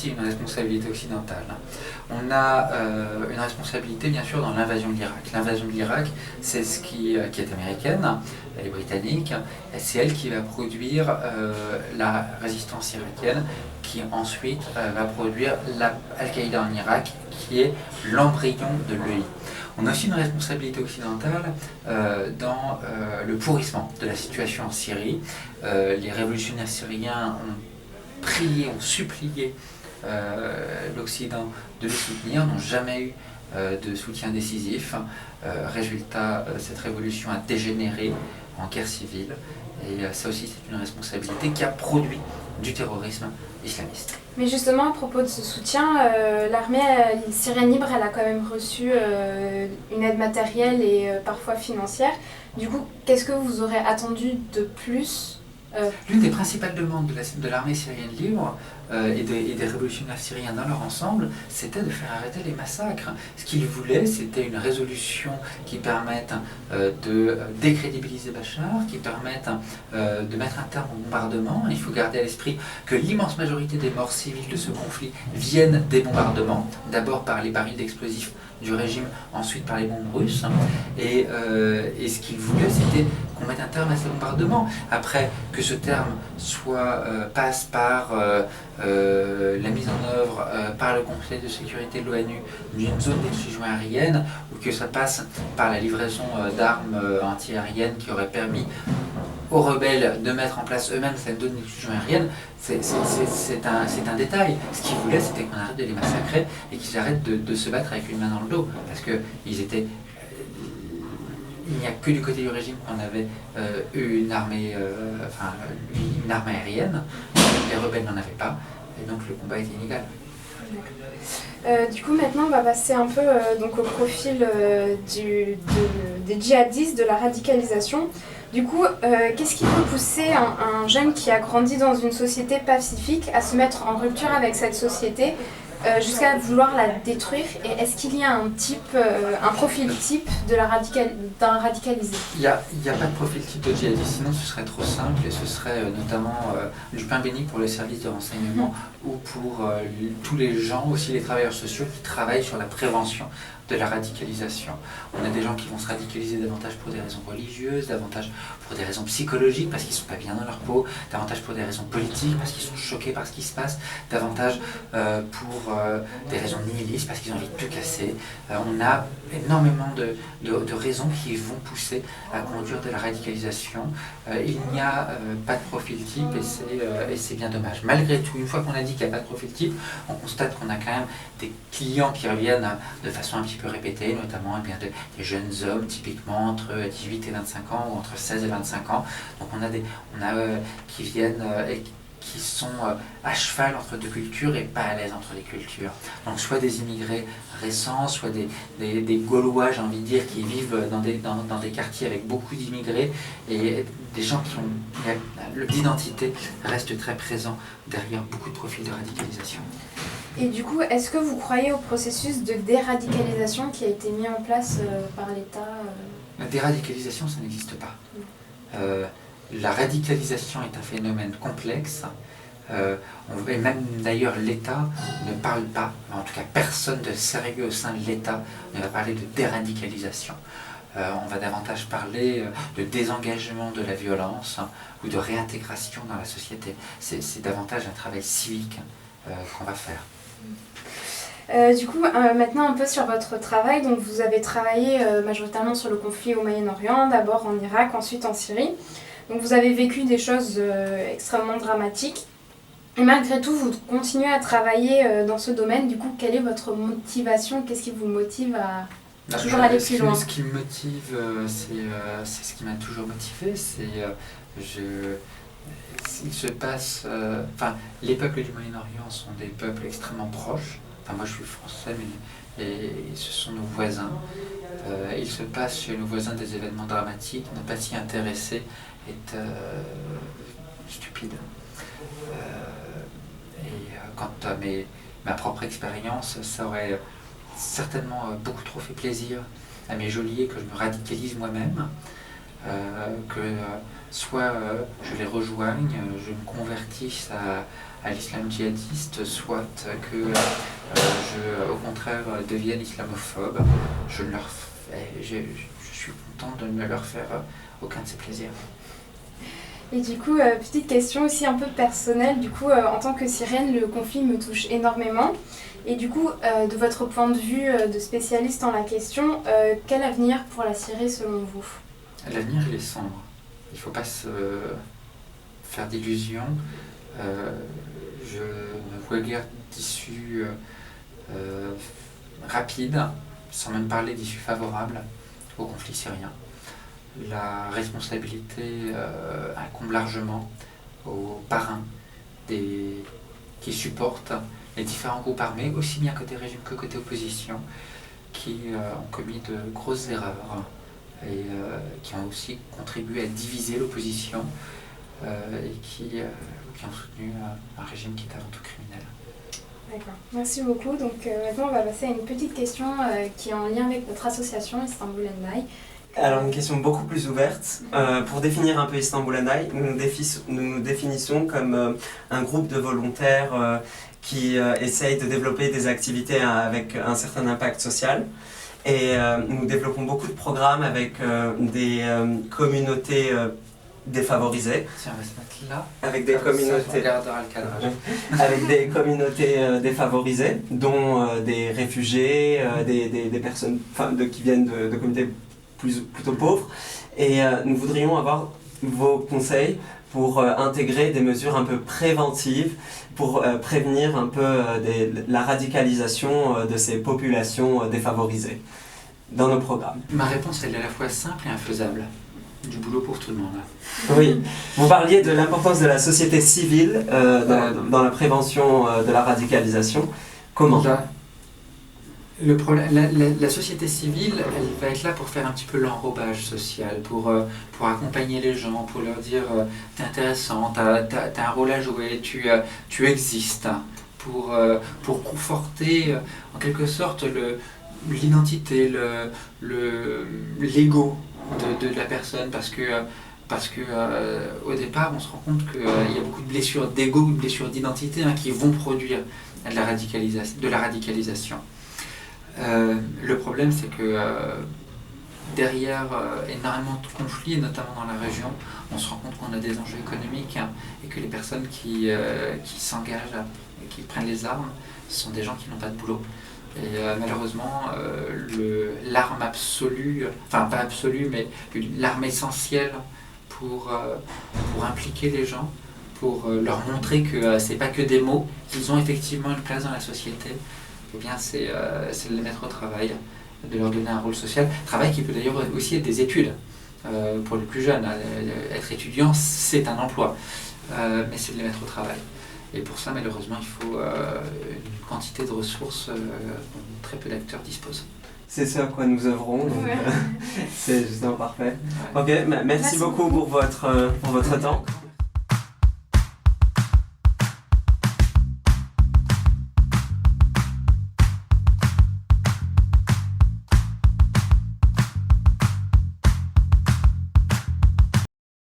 aussi une responsabilité occidentale. On a une responsabilité bien sûr dans l'invasion de l'Irak. L'invasion de l'Irak, c'est ce qui est américaine, elle est britannique, et c'est elle qui va produire la résistance irakienne, qui ensuite va produire Al-Qaïda en Irak, qui est l'embryon de l'EI. On a aussi une responsabilité occidentale dans le pourrissement de la situation en Syrie. Les révolutionnaires syriens ont prié, ont supplié l'Occident de les soutenir, n'ont jamais eu de soutien décisif. Résultat, cette révolution a dégénéré en guerre civile, et ça aussi c'est une responsabilité qui a produit du terrorisme islamiste. Mais justement, à propos de ce soutien, l'armée syrienne libre, elle a quand même reçu une aide matérielle et parfois financière. Du coup, qu'est-ce que vous aurez attendu de plus L'une des principales demandes de l'armée syrienne libre et des révolutionnaires syriens dans leur ensemble, c'était de faire arrêter les massacres. Ce qu'ils voulaient, c'était une résolution qui permette de décrédibiliser Bachar, qui permette de mettre un terme au bombardement. Il faut garder à l'esprit que l'immense majorité des morts civiles de ce conflit viennent des bombardements, d'abord par les barils d'explosifs du régime, ensuite par les bombes russes. Et ce qu'ils voulaient, c'était qu'on mette un terme à ces bombardements. Après, que ce terme passe par la mise en œuvre par le Conseil de sécurité de l'ONU d'une zone d'exclusion aérienne, ou que ça passe par la livraison d'armes anti-aériennes qui aurait permis aux rebelles de mettre en place eux-mêmes cette zone d'exclusion aérienne, c'est un détail. Ce qu'ils voulaient, c'était qu'on arrête de les massacrer et qu'ils arrêtent de se battre avec une main dans le dos. Parce que il n'y a que du côté du régime qu'on avait une armée aérienne. Les rebelles n'en avaient pas, et donc le combat était inégal. Du coup, maintenant, on va passer un peu donc au profil des djihadistes, de la radicalisation. Du coup, qu'est-ce qui peut pousser un jeune qui a grandi dans une société pacifique à se mettre en rupture avec cette société jusqu'à vouloir la détruire? Et est-ce qu'il y a un profil type d'un radicalisé? Il n'y a pas de profil type de djihadiste, sinon ce serait trop simple, et ce serait notamment du pain béni pour les services de renseignement ou pour tous les gens, aussi les travailleurs sociaux qui travaillent sur la prévention de la radicalisation. On a des gens qui vont se radicaliser davantage pour des raisons religieuses, davantage pour des raisons psychologiques parce qu'ils ne sont pas bien dans leur peau, davantage pour des raisons politiques parce qu'ils sont choqués par ce qui se passe, davantage pour des raisons nihilistes parce qu'ils ont envie de tout casser. On a énormément de raisons qui vont pousser à conduire de la radicalisation. Il n'y a pas de profil type, et c'est bien dommage. Malgré tout, une fois qu'on a dit qu'il n'y a pas de profil type, on constate qu'on a quand même des clients qui reviennent de façon un petit peu répétée, notamment des jeunes hommes typiquement entre 18 et 25 ans ou entre 16 et 25 ans. Donc on a qui viennent et qui sont à cheval entre deux cultures et pas à l'aise entre les cultures. Donc soit des immigrés récents, soit des Gaulois, j'ai envie de dire, qui vivent dans des quartiers avec beaucoup d'immigrés, et des gens qui ont l'identité reste très présent derrière beaucoup de profils de radicalisation. Et du coup, est-ce que vous croyez au processus de déradicalisation qui a été mis en place par l'État La déradicalisation, ça n'existe pas. La radicalisation est un phénomène complexe. Et même d'ailleurs l'État ne parle pas, en tout cas personne de sérieux au sein de l'État ne va parler de déradicalisation. On va davantage parler de désengagement de la violence ou de réintégration dans la société. C'est davantage un travail civique qu'on va faire. Du coup, maintenant un peu sur votre travail. Donc, vous avez travaillé majoritairement sur le conflit au Moyen-Orient, d'abord en Irak, ensuite en Syrie. Donc vous avez vécu des choses extrêmement dramatiques. Et malgré tout, vous continuez à travailler dans ce domaine. Du coup, quelle est votre motivation? Qu'est-ce qui vous motive à toujours aller plus loin? Ce qui me motive, c'est ce qui m'a toujours motivé. Il se passe... les peuples du Moyen-Orient sont des peuples extrêmement proches. Moi, je suis français, et ce sont nos voisins. Il se passe chez nos voisins des événements dramatiques. Ne pas s'y intéresser est stupide. Quant à ma propre expérience, ça aurait certainement beaucoup trop fait plaisir à mes geôliers que je me radicalise moi-même, que soit je les rejoigne, je me convertisse à l'islam djihadiste, soit que je, au contraire, devienne islamophobe. Je suis content de ne leur faire aucun de ces plaisirs. Et du coup, petite question aussi un peu personnelle, du coup, en tant que Syrienne, le conflit me touche énormément. Et du coup, de votre point de vue de spécialiste en la question, quel avenir pour la Syrie selon vous? L'avenir, il est sombre. Il ne faut pas se faire d'illusions. Je ne vois guère d'issue rapide, sans même parler d'issue favorable au conflit syrien. La responsabilité incombe largement aux parrains qui supportent les différents groupes armés, aussi bien côté régime que côté opposition, qui ont commis de grosses erreurs et qui ont aussi contribué à diviser l'opposition et qui ont soutenu un régime qui est avant tout criminel. D'accord, merci beaucoup. Donc maintenant on va passer à une petite question qui est en lien avec notre association Istanbul Night. Alors une question beaucoup plus ouverte. Pour définir un peu Istanbul Night, nous nous définissons comme un groupe de volontaires qui essayent de développer des activités avec un certain impact social. Et nous développons beaucoup de programmes avec des communautés défavorisées. Tiens, on va se mettre là. Avec des communautés. Le avec des communautés défavorisées, dont des réfugiés, des personnes qui viennent de communautés plutôt pauvres. Et nous voudrions avoir vos conseils pour intégrer des mesures un peu préventives, pour prévenir un peu la radicalisation de ces populations défavorisées dans nos programmes. Ma réponse, elle est à la fois simple et infaisable. Du boulot pour tout le monde. Oui, vous parliez de l'importance de la société civile dans la prévention de la radicalisation. Comment ? La société civile, elle va être là pour faire un petit peu l'enrobage social, pour accompagner les gens, pour leur dire t'es intéressant, t'as un rôle à jouer, tu existes, pour conforter en quelque sorte l'identité, l'ego de la personne, parce que au départ on se rend compte qu'il y a beaucoup de blessures d'ego, de blessures d'identité qui vont produire de la radicalisation. Le problème, c'est que derrière énormément de conflits, et notamment dans la région, on se rend compte qu'on a des enjeux économiques et que les personnes qui s'engagent et qui prennent les armes sont des gens qui n'ont pas de boulot. Et malheureusement, l'arme absolue, enfin pas absolue, mais l'arme essentielle pour impliquer les gens, pour leur montrer que c'est pas que des mots, qu'ils ont effectivement une place dans la société, eh bien c'est de les mettre au travail, de leur donner un rôle social. Travail qui peut d'ailleurs aussi être des études. Pour les plus jeunes, être étudiant, c'est un emploi, mais c'est de les mettre au travail. Et pour ça, malheureusement, il faut une quantité de ressources dont très peu d'acteurs disposent. C'est ce à quoi nous œuvrons, donc c'est justement parfait. Ouais. Ok, merci beaucoup pour votre temps.